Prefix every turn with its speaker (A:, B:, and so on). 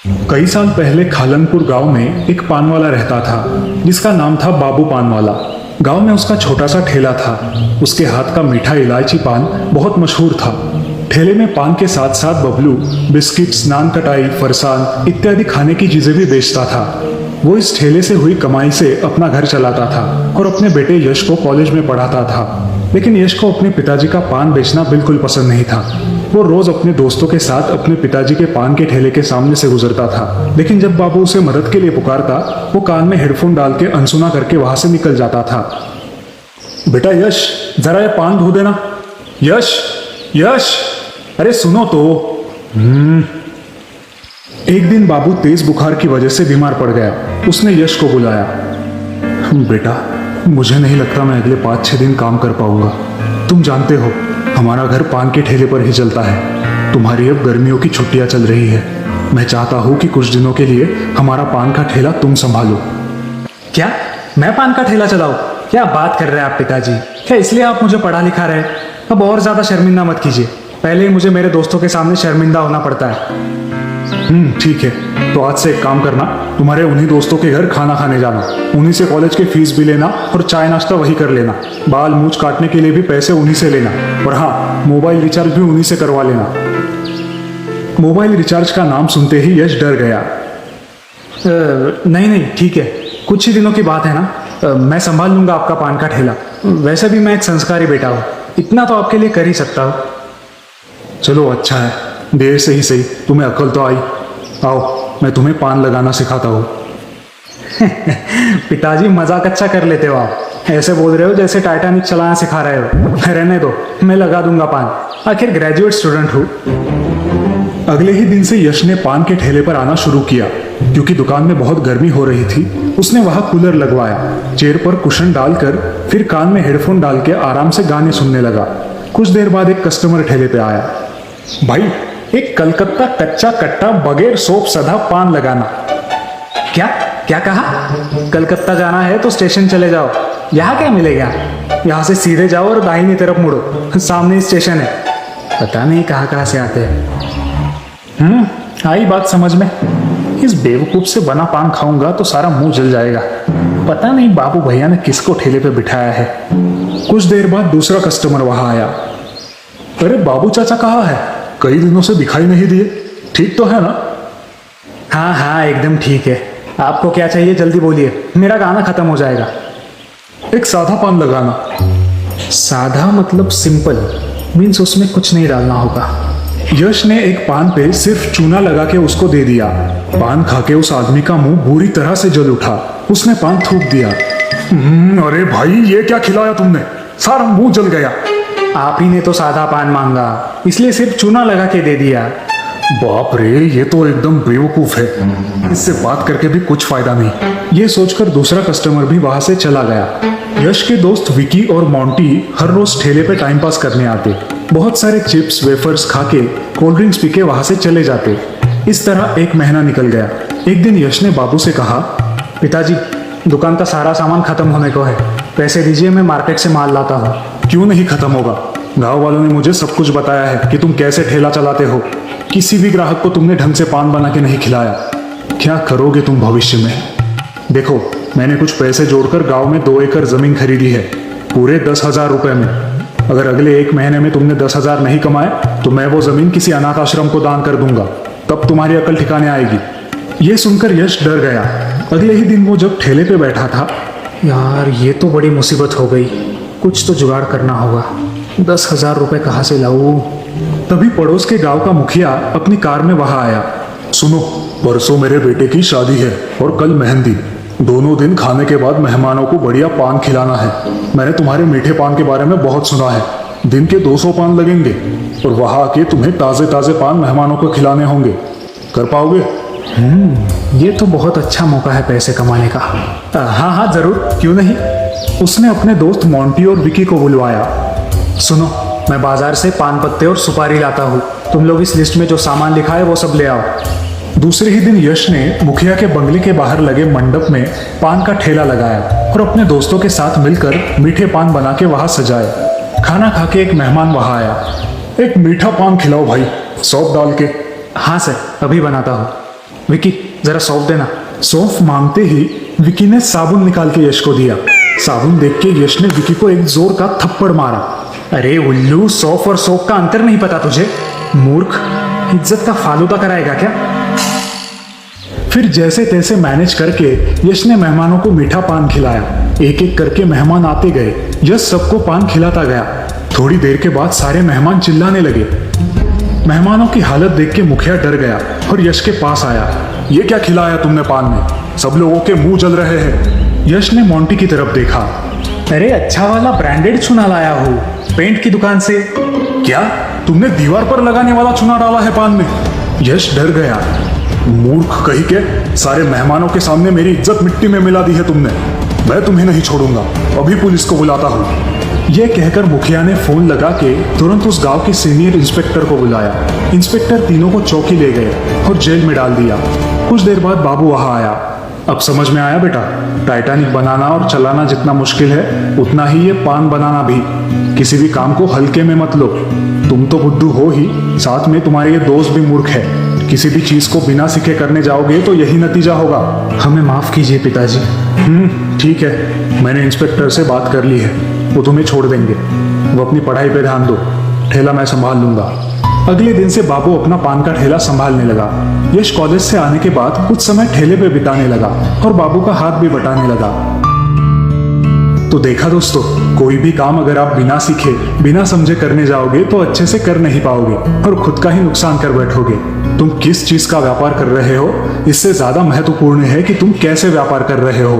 A: कई साल पहले खालनपुर गांव में एक पान वाला रहता था जिसका नाम था बाबू पान वाला। गांव में उसका छोटा सा ठेला था। उसके हाथ का मीठा इलायची पान बहुत मशहूर था। ठेले में पान के साथ साथ बबलू, बिस्किट्स, नान कटाई, फरसान इत्यादि खाने की चीजें भी बेचता था। वो इस ठेले से हुई कमाई से अपना घर चलाता था और अपने बेटे यश को कॉलेज में पढ़ाता था। लेकिन यश को अपने पिताजी का पान बेचना बिल्कुल पसंद नहीं था। वो रोज अपने दोस्तों के साथ अपने पिताजी के पान के ठेले के सामने से गुजरता था। लेकिन जब बाबू उसे मदद के लिए पुकारता, वो कान में हेडफोन डाल के अनसुना करके वहां से निकल जाता था। बेटा यश, जरा ये पान धो देना। यश, यश, अरे सुनो तो। एक दिन बाबू तेज बुखार की वजह से बीमार पड़ गया। उसने यश को बुलाया। बेटा, मुझे नहीं लगता मैं अगले 5-6 दिन काम कर पाऊंगा। तुम जानते हो हमारा घर पान के ठेले पर ही चलता है। तुम्हारी अब गर्मियों की छुट्टियां चल रही है। मैं चाहता हूँ कि कुछ दिनों के लिए हमारा पान का ठेला तुम संभालो।
B: क्या मैं पान का ठेला चलाऊं? क्या बात कर रहे हैं आप पिताजी? क्या इसलिए आप मुझे पढ़ा लिखा रहे? अब और ज्यादा शर्मिंदा मत कीजिए। पहले ही मुझे मेरे दोस्तों के सामने शर्मिंदा होना पड़ता है।
A: ठीक है, तो आज से एक काम करना, तुम्हारे उन्हीं दोस्तों के घर खाना खाने जाना, उन्हीं से कॉलेज की फीस भी लेना और चाय नाश्ता वही कर लेना। बाल मूछ काटने के लिए भी पैसे उन्हीं से लेना। और हाँ, मोबाइल रिचार्ज भी उन्हीं से करवा लेना। मोबाइल रिचार्ज का नाम सुनते ही यश डर गया।
B: नहीं नहीं, ठीक है, कुछ ही दिनों की बात है ना। मैं संभाल लूंगा आपका पान का ठेला। वैसे भी मैं एक संस्कारी बेटा हूँ, इतना तो आपके लिए कर ही सकता हूँ।
A: चलो अच्छा है, देर से ही सही तुम्हें अक्ल तो आई। आओ, मैं तुम्हें पान लगाना सिखाता हूँ।
B: पिताजी मजाक अच्छा कर लेते हो आप। ऐसे बोल रहे हो जैसे टाइटैनिक चलाना सिखा रहे हो। रहने दो, मैं लगा दूंगा पान, आखिर ग्रेजुएट स्टूडेंट हूँ।
A: अगले ही दिन से यश ने पान के ठेले पर आना शुरू किया। क्योंकि दुकान में बहुत गर्मी हो रही थी, उसने वहां कूलर लगवाया, चेयर पर कुशन डालकर, फिर कान में हेडफोन डाल के आराम से गाने सुनने लगा। कुछ देर बाद एक कस्टमर ठेले पे आया। भाई, एक कलकत्ता कच्चा कट्टा बगैर सोप सधा पान लगाना।
B: क्या क्या कहा? कलकत्ता जाना है तो स्टेशन चले जाओ। यहाँ क्या मिलेगा? यहाँ से सीधे जाओ और दाहिनी तरफ मुड़ो, सामने स्टेशन है। पता नहीं कहाँ कहाँ से आते हैं।
A: आई बात समझ में। इस बेवकूफ से बना पान खाऊंगा तो सारा मुंह जल जाएगा। पता नहीं बाबू भैया ने किसको ठेले पे बिठाया है। कुछ देर बाद दूसरा कस्टमर वहां आया। अरे बाबू चाचा कहाँ है? कई दिनों से दिखाई नहीं दिए। ठीक तो है ना?
B: हाँ हाँ, एकदम ठीक है। आपको क्या चाहिए जल्दी बोलिए, मेरा गाना खत्म हो जाएगा।
A: एक साधा पान लगाना।
B: साधा मतलब सिंपल, मीन्स उसमें कुछ नहीं डालना होगा।
A: यश ने एक पान पे सिर्फ चूना लगा के उसको दे दिया। पान खा के उस आदमी का मुंह बुरी तरह से जल उठा। उसने पान थूक दिया। अरे भाई, ये क्या खिलाया तुमने? सारा मुंह जल गया।
B: आप ही ने तो सादा पान मांगा, इसलिए सिर्फ चूना लगा के दे दिया।
A: बाप रे, ये तो एकदम बेवकूफ है। इससे बात करके भी कुछ फायदा नहीं। ये सोचकर दूसरा कस्टमर भी वहां से चला गया। यश के दोस्त विकी और मोंटी हर रोज ठेले पे टाइम पास करने आते। बहुत सारे चिप्स, वेफर्स खा के, कोल्ड ड्रिंक्स पी के वहां से चले जाते। इस तरह एक महीना निकल गया। एक दिन यश ने बाबू से कहा,
B: पिताजी, दुकान का सारा सामान खत्म होने को है, पैसे दीजिए, मैं मार्केट से माल लाता हूँ।
A: क्यों नहीं खत्म होगा? गांव वालों ने मुझे सब कुछ बताया है कि तुम कैसे ठेला चलाते हो। किसी भी ग्राहक को तुमने ढंग से पान बना के नहीं खिलाया। क्या करोगे तुम भविष्य में? देखो, मैंने कुछ पैसे जोड़कर गांव में 2 एकड़ जमीन खरीदी है, पूरे 10,000 रुपए में। अगर अगले 1 महीने में तुमने 10,000 नहीं कमाए तो मैं वो जमीन किसी अनाथ आश्रम को दान कर दूंगा। तब तुम्हारी अकल ठिकाने आएगी। ये सुनकर यश डर गया। अगले ही दिन वो जब ठेले पे बैठा था,
B: यार ये तो बड़ी मुसीबत हो गई, कुछ तो जुगाड़ करना होगा। 10,000 रुपए कहाँ से लाऊं?
A: तभी पड़ोस के गांव का मुखिया अपनी कार में वहां आया। सुनो, परसों मेरे बेटे की शादी है और कल मेहंदी। दोनों दिन खाने के बाद मेहमानों को बढ़िया पान खिलाना है। मैंने तुम्हारे मीठे पान के बारे में बहुत सुना है। दिन के 200 पान लगेंगे और वहां आके तुम्हें ताजे ताजे पान मेहमानों को खिलाने होंगे। कर पाओगे?
B: ये तो बहुत अच्छा मौका है पैसे कमाने का। हाँ हाँ जरूर, क्यों नहीं।
A: उसने अपने दोस्त मोंटी और विकी को बुलवाया।
B: सुनो, मैं बाजार से पान पत्ते और सुपारी लाता हूँ, तुम लोग इस लिस्ट में जो सामान लिखा है वो सब ले आओ।
A: दूसरे ही दिन यश ने मुखिया के बंगले के बाहर लगे मंडप में पान का ठेला लगाया और अपने दोस्तों के साथ मिलकर मीठे पान बना के वहां सजाए। खाना खा के एक मेहमान वहां आया। एक मीठा पान खिलाओ भाई, सौंफ डाल के।
B: हाँ सर, अभी बनाता हूँ। विकी जरा सौंफ देना।
A: सौंफ मांगते ही विकी ने साबुन निकाल के यश को दिया। साबुन देख के यश ने विकी को एक जोर का थप्पड़ मारा।
B: अरे उल्लू, सौंफ और सोप का अंतर नहीं पता तुझे? मूर्ख, इज्जत का फालूदा कराएगा क्या?
A: फिर जैसे तैसे मैनेज करके यश ने मेहमानों को मीठा पान खिलाया। एक एक करके मेहमान आते गए। यश सबको पान खिलाता गया। थोड़ी देर के बाद सारे मेहमान चिल्लाने लगे। मेहमानों की हालत देख के मुखिया डर गया और यश के पास आया। ये क्या खिलाया तुमने पान में? सब लोगों के मुंह जल रहे हैं। यश ने मोंटी की तरफ देखा।
B: अरे अच्छा वाला ब्रांडेड चूना लाया हूँ पेंट की दुकान से।
A: क्या तुमने दीवार पर लगाने वाला चूना डाला है पान में? यश डर गया। मूर्ख कहीं के, सारे मेहमानों के सामने मेरी इज्जत मिट्टी में मिला दी है तुमने। मैं तुम्हें नहीं छोड़ूंगा, अभी पुलिस को बुलाता हूँ। यह कहकर मुखिया ने फोन लगा के तुरंत उस गांव के सीनियर इंस्पेक्टर को बुलाया। इंस्पेक्टर तीनों को चौकी ले गए और जेल में डाल दिया। कुछ देर बाद बाबू वहां आया। अब समझ में आया बेटा, टाइटैनिक बनाना और चलाना जितना मुश्किल है उतना ही ये पान बनाना भी। किसी भी काम को हल्के में मत लो। तुम तो बुद्धू हो ही, साथ में तुम्हारे ये दोस्त भी मूर्ख है। किसी भी चीज को बिना सीखे करने जाओगे तो यही नतीजा होगा।
B: हमें माफ कीजिए पिताजी।
A: ठीक है, मैंने इंस्पेक्टर से बात कर ली है, वो तुम्हें छोड़ देंगे। वो अपनी पढ़ाई पे ध्यान दो, ठेला मैं संभाल लूंगा। अगले दिन से बाबू अपना पान का ठेला संभालने लगा। यश कॉलेज से आने के बाद कुछ समय ठेले पे बिताने लगा और बाबू का हाथ भी बटाने लगा। तो देखा दोस्तों, कोई भी काम अगर आप बिना सीखे, बिना समझे करने जाओगे तो अच्छे से कर नहीं पाओगे और खुद का ही नुकसान कर बैठोगे। तुम किस चीज का व्यापार कर रहे हो, इससे ज्यादा महत्वपूर्ण है कि तुम कैसे व्यापार कर रहे हो।